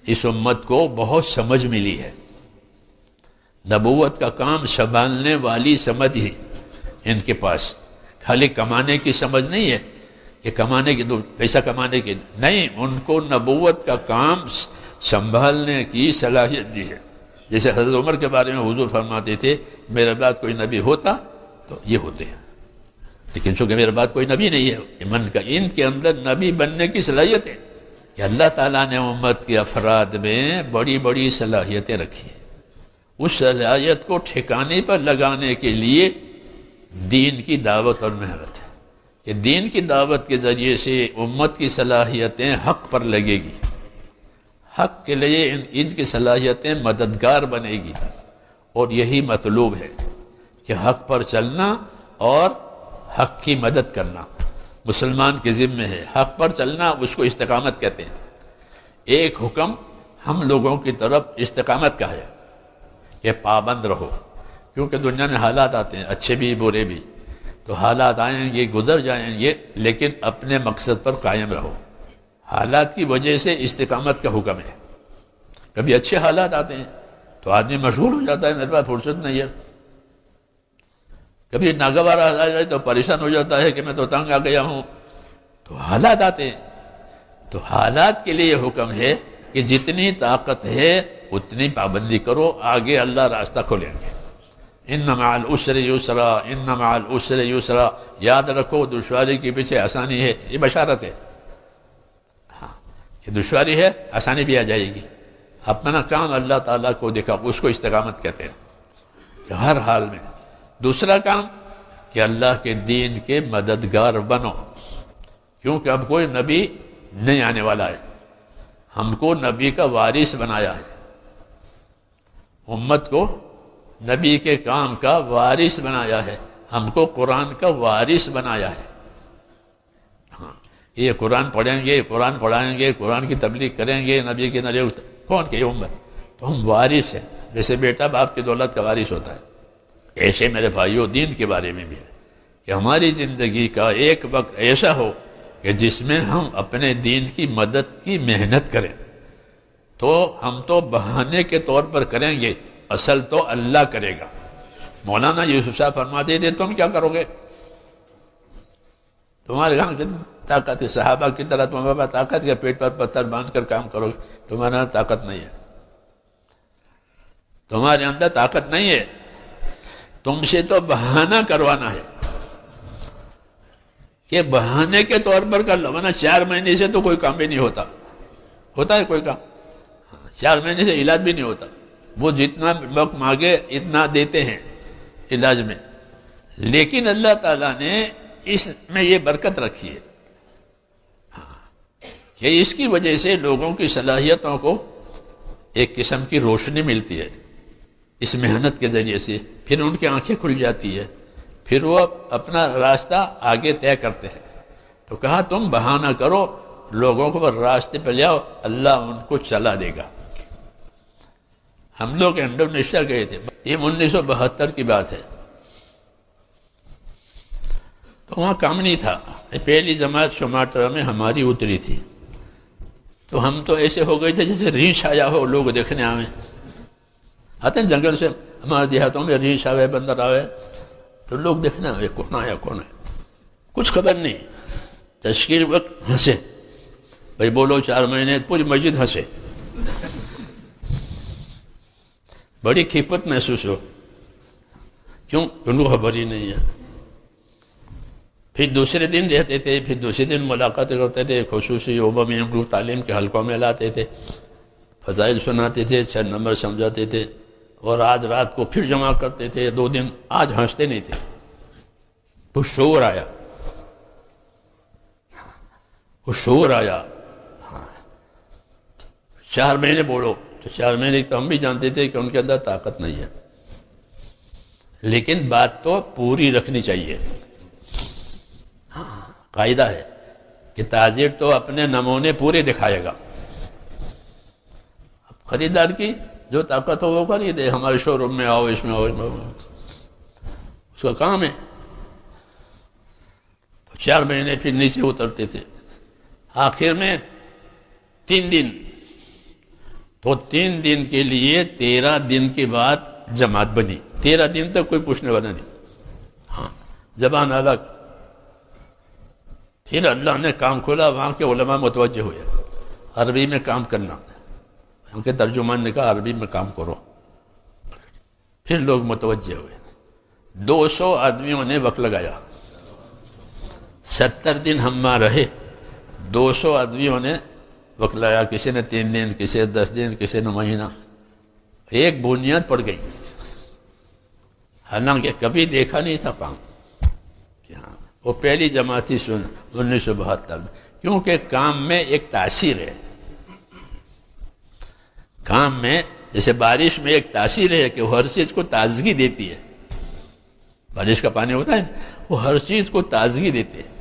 اس امت کو بہت سمجھ ملی ہے. نبوت کا کام سنبھالنے والی سمجھ ہی ان کے پاس، خالی کمانے کی سمجھ نہیں ہے کہ کمانے کی پیسہ کمانے کی نہیں، ان کو نبوت کا کام سنبھالنے کی صلاحیت دی ہے. جیسے حضرت عمر کے بارے میں حضور فرماتے تھے میرے بعد کوئی نبی ہوتا تو یہ ہوتے ہیں، لیکن چونکہ میرے بعد کوئی نبی نہیں ہے، ان کے اندر نبی بننے کی صلاحیت ہے کہ اللہ تعالیٰ نے امت کے افراد میں بڑی بڑی صلاحیتیں رکھی ہیں. اس صلاحیت کو ٹھکانے پر لگانے کے لیے دین کی دعوت اور محنت ہے کہ دین کی دعوت کے ذریعے سے امت کی صلاحیتیں حق پر لگے گی، حق کے لیے ان کی صلاحیتیں مددگار بنے گی، اور یہی مطلوب ہے کہ حق پر چلنا اور حق کی مدد کرنا مسلمان کے ذمہ ہے. حق پر چلنا اس کو استقامت کہتے ہیں. ایک حکم ہم لوگوں کی طرف استقامت کا ہے کہ پابند رہو، کیونکہ دنیا میں حالات آتے ہیں اچھے بھی برے بھی، تو حالات آئیں گے گزر جائیں گے، لیکن اپنے مقصد پر قائم رہو. حالات کی وجہ سے استقامت کا حکم ہے. کبھی اچھے حالات آتے ہیں تو آدمی مشغول ہو جاتا ہے، میرے پاس فرصت نہیں ہے. کبھی ناگوار آ جائے تو پریشان ہو جاتا ہے کہ میں تو تنگ آ گیا ہوں. تو حالات آتے ہیں، تو حالات کے لیے یہ حکم ہے کہ جتنی طاقت ہے اتنی پابندی کرو، آگے اللہ راستہ کھولیں گے. ان مع العسر یسرا، ان مع العسر یسرا. یاد رکھو دشواری کے پیچھے آسانی ہے، یہ بشارت ہے. ہاں یہ دشواری ہے، آسانی بھی آ جائے گی. اپنا کام اللہ تعالیٰ کو دکھا، اس کو استقامت کہتے ہیں کہ ہر حال میں. دوسرا کام کہ اللہ کے دین کے مددگار بنو، کیونکہ اب کوئی نبی نہیں آنے والا ہے. ہم کو نبی کا وارث بنایا ہے، امت کو نبی کے کام کا وارث بنایا ہے، ہم کو قرآن کا وارث بنایا ہے. ہاں یہ قرآن پڑھیں گے، قرآن پڑھائیں گے، قرآن کی تبلیغ کریں گے، نبی کے نرے کون کی امت، تو ہم وارث ہیں. جیسے بیٹا باپ کی دولت کا وارث ہوتا ہے، ایسے میرے بھائیوں دین کے بارے میں بھی ہے کہ ہماری زندگی کا ایک وقت ایسا ہو کہ جس میں ہم اپنے دین کی مدد کی محنت کریں. تو ہم تو بہانے کے طور پر کریں گے، اصل تو اللہ کرے گا. مولانا یوسف صاحب فرماتے تھے تم کیا کرو گے؟ تمہارے گھر کتنی طاقت ہے، صحابہ کی طرح تمہارے پاس طاقت کے پیٹ پر پتھر باندھ کر کام کرو گے؟ تمہارے اندر طاقت نہیں ہے، تمہارے اندر طاقت نہیں ہے. تم سے تو بہانہ کروانا ہے کہ بہانے کے طور پر کر لو، ورنہ 4 مہینے سے تو کوئی کام بھی نہیں ہوتا. ہوتا ہے کوئی کام؟ 4 مہینے سے علاج بھی نہیں ہوتا. وہ جتنا وقت مانگے اتنا دیتے ہیں علاج میں، لیکن اللہ تعالیٰ نے اس میں یہ برکت رکھی ہے کہ اس کی وجہ سے لوگوں کی صلاحیتوں کو ایک قسم کی روشنی ملتی ہے اس محنت کے ذریعے سے. پھر ان کی آنکھیں کھل جاتی ہے، پھر وہ اپنا راستہ آگے طے کرتے ہیں. تو کہا تم بہانہ کرو، لوگوں کو راستے پہ لاؤ، اللہ ان کو چلا دے گا. ہم لوگ انڈونیشیا گئے تھے، یہ 1972 کی بات ہے. تو وہاں کام نہیں تھا، پہلی جماعت سماٹرا میں ہماری اتری تھی. تو ہم تو ایسے ہو گئے تھے جیسے ریچھ آیا ہو، لوگ دیکھنے آئے. آتے ہیں جنگل سے، ہمارے دیہاتوں میں ریچھ آوے، بندر آوے، تو لوگ دیکھنا ہے کون آیا کون ہے، کچھ خبر نہیں. تشکیل وقت ہنسے، بھائی بولو 4 مہینے، پوری مسجد ہنسے. بڑی کھپت محسوس ہو، کیوں؟ ان کو خبر ہی نہیں ہے. پھر دوسرے دن رہتے تھے، پھر دوسرے دن ملاقاتیں کرتے تھے، خصوصی عوبہ میں ہم لوگ تعلیم کے حلقوں میں لاتے تھے، فضائل سناتے تھے، 6 نمبر سمجھاتے تھے، اور آج رات کو پھر جمع کرتے تھے 2 دن. آج ہنستے نہیں تھے، کچھ شعور آیا، کچھ شعور آیا. 4 مہینے بولو، تو 4 مہینے تو ہم بھی جانتے تھے کہ ان کے اندر طاقت نہیں ہے، لیکن بات تو پوری رکھنی چاہیے. قاعدہ ہے کہ تاجر تو اپنے نمونے پورے دکھائے گا. خریدار کی جو طاقت ہو وہ خریدے، ہمارے شو روم میں آؤ، اس میں آؤ، اس کا کام ہے. 4 مہینے پھر نیچے اترتے تھے. آخر میں 3 دن تو 3 دن کے لیے 13 دن کے بعد جماعت بنی. 13 دن تک کوئی پوچھنے والا نہیں. ہاں زبان الگ. پھر اللہ نے کام کھولا, وہاں کے علماء متوجہ ہوئے, عربی میں کام کرنا. ان کے ترجمان نے کہا عربی میں کام کرو. پھر لوگ متوجہ ہوئے. 200 آدمیوں نے وقت لگایا. 70 دن ہم وہاں رہے. 200 آدمیوں نے وقت لگایا. کسی نے 3 دن, کسی نے 10 دن, کسی نے مہینہ. ایک بنیاد پڑ گئی. حالانکہ کبھی دیکھا نہیں تھا کام. وہ پہلی جماعت تھی 1972 میں. کیونکہ کام میں ایک تاثیر ہے. کام میں جیسے بارش میں ایک تاثیر ہے کہ وہ ہر چیز کو تازگی دیتی ہے. بارش کا پانی ہوتا ہے وہ ہر چیز کو تازگی دیتے ہیں.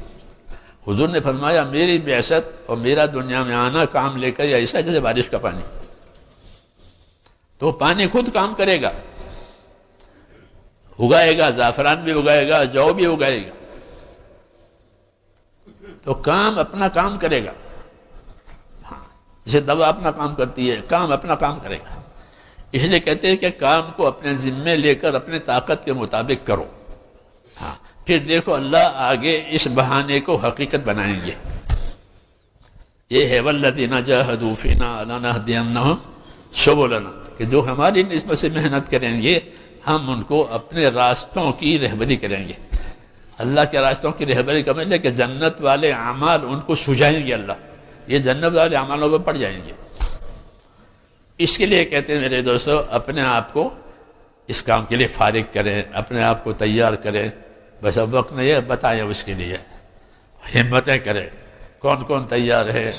حضور نے فرمایا میری بعثت اور میرا دنیا میں آنا کام لے کر ایسا جیسے بارش کا پانی. تو پانی خود کام کرے گا, اگائے گا, زعفران بھی اگائے گا, جو بھی اگائے گا. تو کام اپنا کام کرے گا. جیسے دوا اپنا کام کرتی ہے, کام اپنا کام کرے گا. اس لیے کہتے ہیں کہ کام کو اپنے ذمے لے کر اپنے طاقت کے مطابق کرو. ہاں پھر دیکھو اللہ آگے اس بہانے کو حقیقت بنائیں گے. یہ ہے والذین جاہدوا فینا لنہدینہم سبلنا, کہ جو ہماری نسبت سے محنت کریں گے ہم ان کو اپنے راستوں کی رہبری کریں گے. اللہ کے راستوں کی رہبری کا مطلب ہے کہ جنت والے اعمال ان کو سجائیں گے. اللہ یہ جنت والے اعمالوں پہ پڑ جائیں گے. اس کے لیے کہتے ہیں میرے دوستو اپنے آپ کو اس کام کے لیے فارغ کریں, اپنے آپ کو تیار کریں. بس اب وقت نہیں ہے, بتائیں اس کے لیے ہمتیں کریں. کون کون تیار ہے؟